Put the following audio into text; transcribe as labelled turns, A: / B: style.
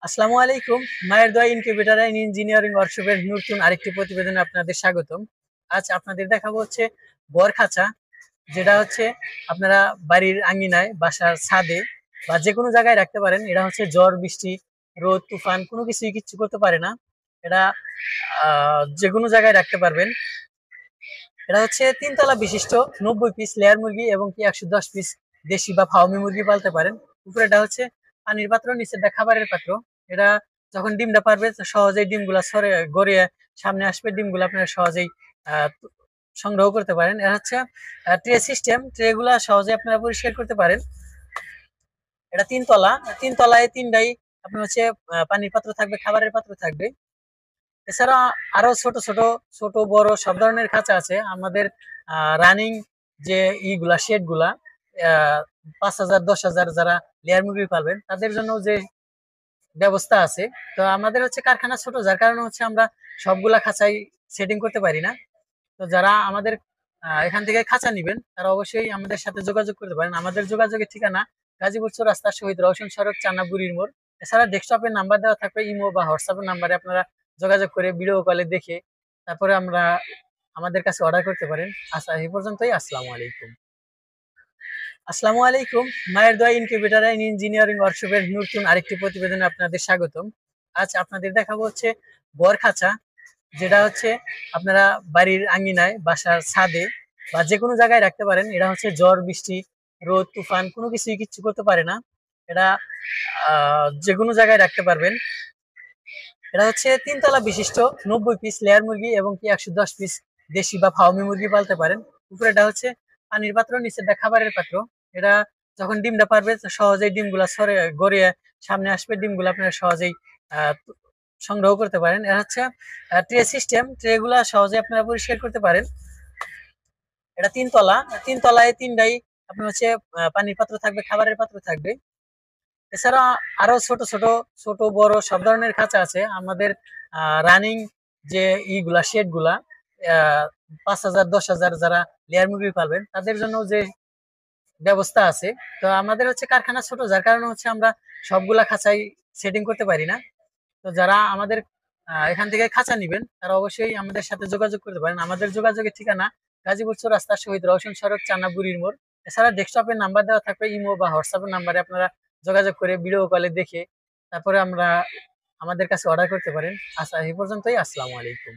A: আসসালামু আলাইকুম। মায়ের দোয়া ইনকিউবেটর এন্ড ইঞ্জিনিয়ারিং ওয়ার্কশপের নতুন আরেকটি প্রতিবেদনে আপনাদের স্বাগতম। আজ আপনাদের দেখাবো হচ্ছে বরখাঁচা, যেটা হচ্ছে আপনারা বাড়ির আঙ্গিনায়, বাসার ছাদে বা যে কোনো জায়গায় রাখতে পারেন। এটা হচ্ছে ঝড় বৃষ্টি, রোদ তুফান কোনো কিছুই কিচ্ছু করতে পারে না। এটা যে কোনো জায়গায় রাখতে পারবেন। এটা হচ্ছে ৩ তলা বিশিষ্ট ৯০ পিস লেয়ার মুরগি এবং কি ১১০ পিস দেশি বা ফার্মি মুরগি পালতে পারেন। উপরেটা হচ্ছে পানির পাত্র, নিচেরটা খাবারের পাত্র। এটা যখন ডিমটা পারবে সহজেই ডিমগুলা সরে গড়িয়ে সামনে আসবে, ডিমগুলো আপনারা সহজেই আহ সংগ্রহ করতে পারেন। এটা হচ্ছে ট্রে সিস্টেম, ট্রে গুলা সহজে আপনারা পরিষ্কার করতে পারেন। এটা ৩ তলা, ৩ তলায় তিনটাই আপনার হচ্ছে পানির পাত্র থাকবে, খাবারের পাত্র থাকবে। এছাড়া আরো ছোট ছোট ছোট বড় সব ধরনের খাঁচা আছে আমাদের। রানিং যে ইগুলা শেড গুলা, ৫,০০০ ১০,০০০ যারা লেয়ার মুরগি পালবেন তাদের জন্য যে ব্যবস্থা আছে। তো আমাদের হচ্ছে কারখানা ছোট, যার কারণে হচ্ছে আমরা সবগুলা খাঁচাই সেটিং করতে পারি না। তো যারা আমাদের এখান থেকে খাঁচা নিবেন তারা অবশ্যই আমাদের সাথে যোগাযোগ করতে পারেন। আমাদের যোগাযোগের ঠিকানা গাজীপুর চৌরাস্তা, শহীদ রওশন সড়ক, চান্না বুড়ির মোড়। এছাড়া ডেস্কটপের নাম্বার দেওয়া থাকবে, ইমো বা হোয়াটসঅ্যাপের নাম্বারে আপনারা যোগাযোগ করে ভিডিও কলে দেখে তারপরে আমাদের কাছে অর্ডার করতে পারেন। আচ্ছা, এই পর্যন্তই। আসসালামু আলাইকুম। মায়ের দোয়া ইনকিউবেটর এন্ড ইঞ্জিনিয়ারিং ওয়ার্কশপের নতুন আরেকটি প্রতিবেদনে আপনাদের স্বাগতম। আজ আপনাদের দেখাবো হচ্ছে বরখাঁচা, যেটা হচ্ছে আপনারা বাড়ির আঙ্গিনায়, বাসার ছাদে বা যে কোনো জায়গায় রাখতে পারেন। এটা হচ্ছে ঝড় বৃষ্টি, রোদ তুফান কোনো কিছুই কিচ্ছু করতে পারে না। এটা যে কোনো জায়গায় রাখতে পারবেন। এটা হচ্ছে ৩ তলা বিশিষ্ট ৯০ পিস লেয়ার মুরগি এবং কি ১১০ পিস দেশি বা ফার্মি মুরগি পালতে পারেন। উপরেটা হচ্ছে পানির পাত্র, নিচেরটা খাবারের পাত্র। এটা যখন ডিমটা পারবে সহজেই ডিমগুলা সরে গড়িয়ে সামনে আসবে, ডিমগুলো আপনারা সহজেই আহ সংগ্রহ করতে পারেন। এটা হচ্ছে ট্রে সিস্টেম, ট্রে গুলা সহজে আপনারা পরিষ্কার করতে পারেন। এটা ৩ তলা, ৩ তলায় তিনটাই আপনার হচ্ছে পানির পাত্র থাকবে, খাবারের পাত্র থাকবে। এছাড়া আরো ছোট ছোট ছোট বড় সব ধরনের খাঁচা আছে আমাদের। রানিং যে ইগুলা শেড গুলা, ৫,০০০ ১০,০০০ যারা লেয়ার মুরগি পালবেন তাদের জন্য যে ব্যবস্থা আছে। তো আমাদের হচ্ছে কারখানা ছোট, যার কারণে হচ্ছে আমরা সবগুলা খাঁচাই সেটিং করতে পারি না। তো যারা আমাদের এখান থেকে খাঁচা নিবেন তারা অবশ্যই আমাদের সাথে যোগাযোগ করতে পারেন। আমাদের যোগাযোগের ঠিকানা গাজীপুর চৌরাস্তা, শহীদ রওশন সড়ক, চান্না বুড়ির মোড়। এছাড়া ডেস্কটপের নাম্বার দেওয়া থাকবে, ইমো বা হোয়াটসঅ্যাপের নাম্বারে আপনারা যোগাযোগ করে ভিডিও কলে দেখে তারপরে আমাদের কাছে অর্ডার করতে পারেন। আচ্ছা, এই পর্যন্তই। আসসালামু আলাইকুম।